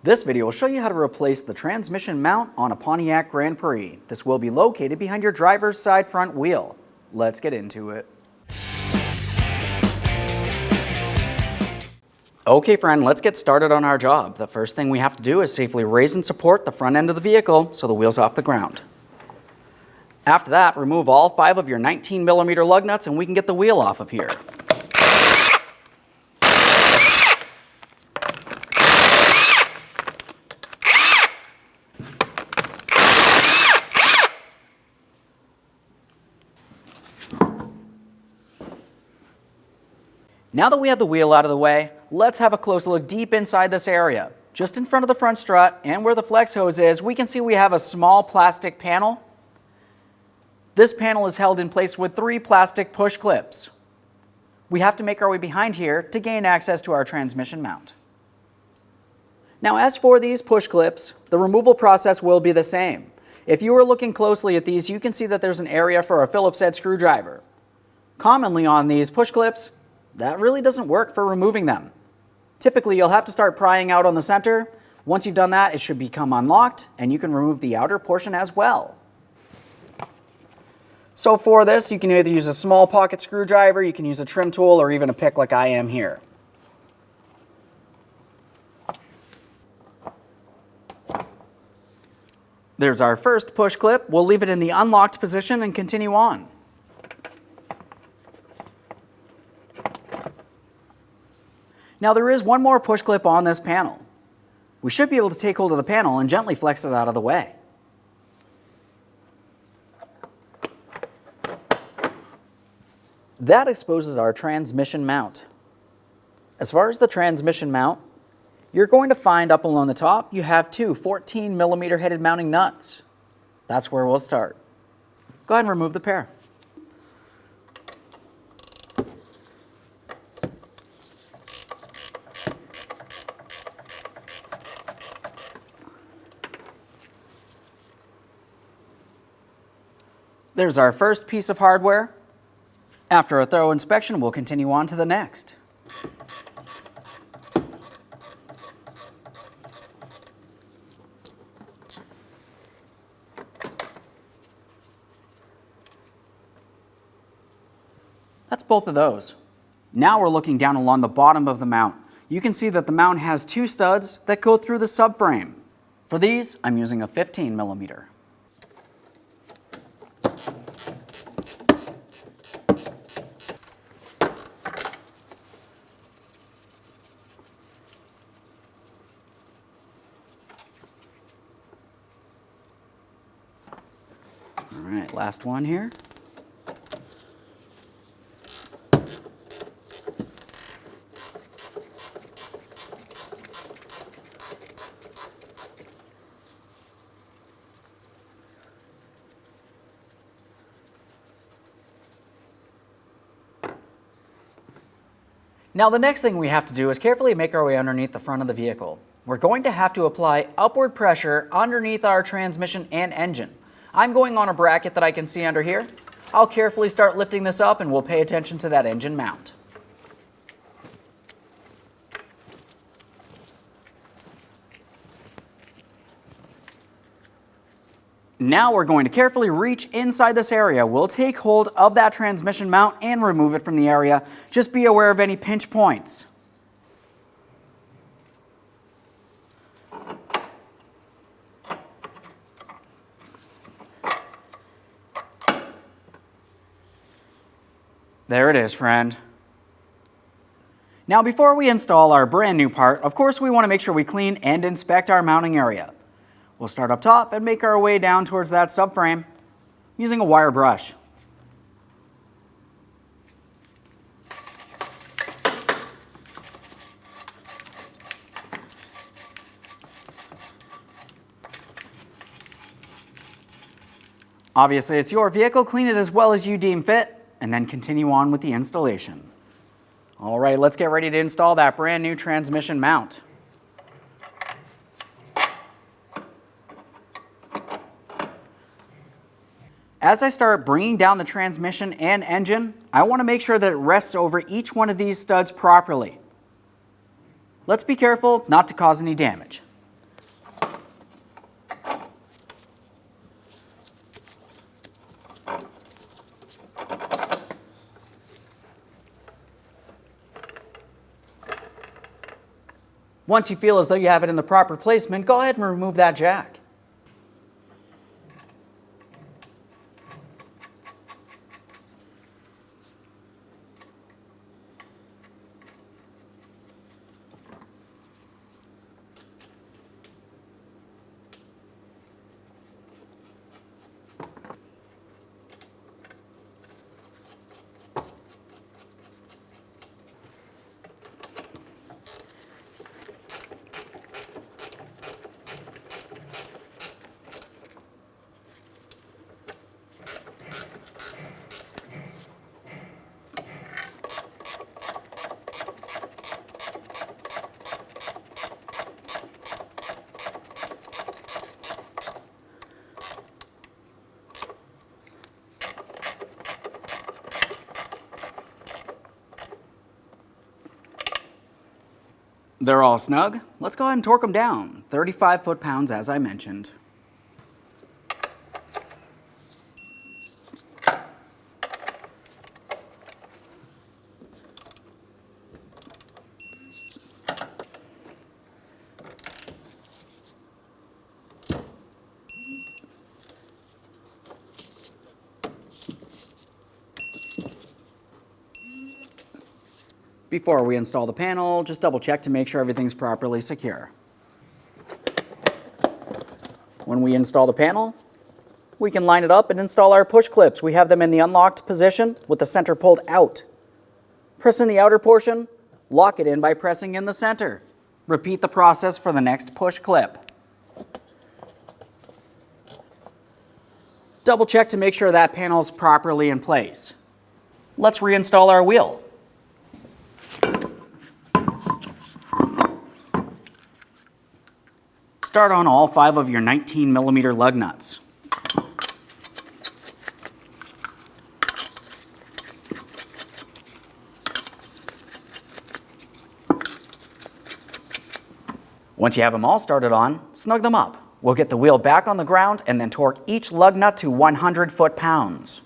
This video will show you how to replace the transmission mount on a Pontiac Grand Prix. This will be located behind your driver's side front wheel. Let's get into it. Okay friend, let's get started on our job. The first thing we have to do is safely raise and support the front end of the vehicle so the wheel's off the ground. After that, remove all 5 of your 19mm lug nuts and we can get the wheel off of here. Now that we have the wheel out of the way, let's have a close look deep inside this area. Just in front of the front strut and where the flex hose is, we can see we have a small plastic panel. This panel is held in place with 3 plastic push clips. We have to make our way behind here to gain access to our transmission mount. Now as for these push clips, the removal process will be the same. If you are looking closely at these, you can see that there's an area for a Phillips head screwdriver. Commonly on these push clips, that really doesn't work for removing them. Typically, you'll have to start prying out on the center. Once you've done that, it should become unlocked, and you can remove the outer portion as well. So for this, you can either use a small pocket screwdriver, you can use a trim tool, or even a pick like I am here. There's our first push clip. We'll leave it in the unlocked position and continue on. Now there is one more push clip on this panel. We should be able to take hold of the panel and gently flex it out of the way. That exposes our transmission mount. As far as the transmission mount, you're going to find up along the top you have 2 14mm headed mounting nuts. That's where we'll start. Go ahead and remove the pair. There's our first piece of hardware. After a thorough inspection, we'll continue on to the next. That's both of those. Now we're looking down along the bottom of the mount. You can see that the mount has 2 studs that go through the subframe. For these, I'm using a 15mm. All right, last one here. Now the next thing we have to do is carefully make our way underneath the front of the vehicle. We're going to have to apply upward pressure underneath our transmission and engine. I'm going on a bracket that I can see under here. I'll carefully start lifting this up and we'll pay attention to that engine mount. Now we're going to carefully reach inside this area. We'll take hold of that transmission mount and remove it from the area. Just be aware of any pinch points. There it is, friend. Now before we install our brand new part, of course we want to make sure we clean and inspect our mounting area. We'll start up top and make our way down towards that subframe using a wire brush. Obviously, it's your vehicle. Clean it as well as you deem fit, and then continue on with the installation. All right, let's get ready to install that brand new transmission mount. As I start bringing down the transmission and engine, I want to make sure that it rests over each one of these studs properly. Let's be careful not to cause any damage. Once you feel as though you have it in the proper placement, go ahead and remove that jack. They're all snug. Let's go ahead and torque them down. 35 foot-pounds as I mentioned. Before we install the panel, just double check to make sure everything's properly secure. When we install the panel, we can line it up and install our push clips. We have them in the unlocked position with the center pulled out. Press in the outer portion, lock it in by pressing in the center. Repeat the process for the next push clip. Double check to make sure that panel is properly in place. Let's reinstall our wheel. Start on all 5 of your 19mm lug nuts. Once you have them all started on, snug them up. We'll get the wheel back on the ground and then torque each lug nut to 100 foot-pounds.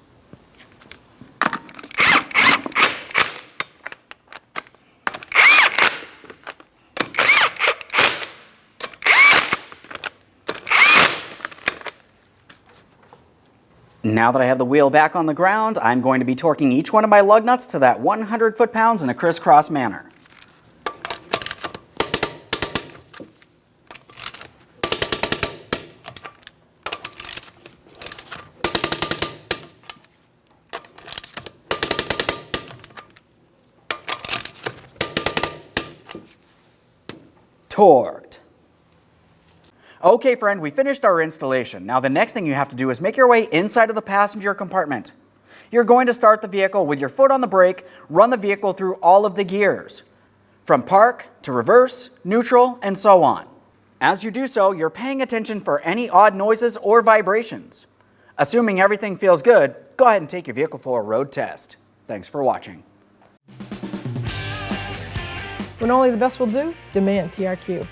Now that I have the wheel back on the ground, I'm going to be torquing each one of my lug nuts to that 100 foot-pounds in a crisscross manner. Torqued. Okay, friend, we finished our installation. Now the next thing you have to do is make your way inside of the passenger compartment. You're going to start the vehicle with your foot on the brake, run the vehicle through all of the gears, from park to reverse, neutral, and so on. As you do so, you're paying attention for any odd noises or vibrations. Assuming everything feels good, go ahead and take your vehicle for a road test. Thanks for watching. When only the best will do, demand TRQ.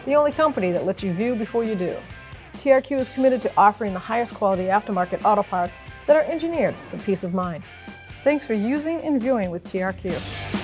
The only company that lets you view before you do. TRQ is committed to offering the highest quality aftermarket auto parts that are engineered for peace of mind. Thanks for using and viewing with TRQ.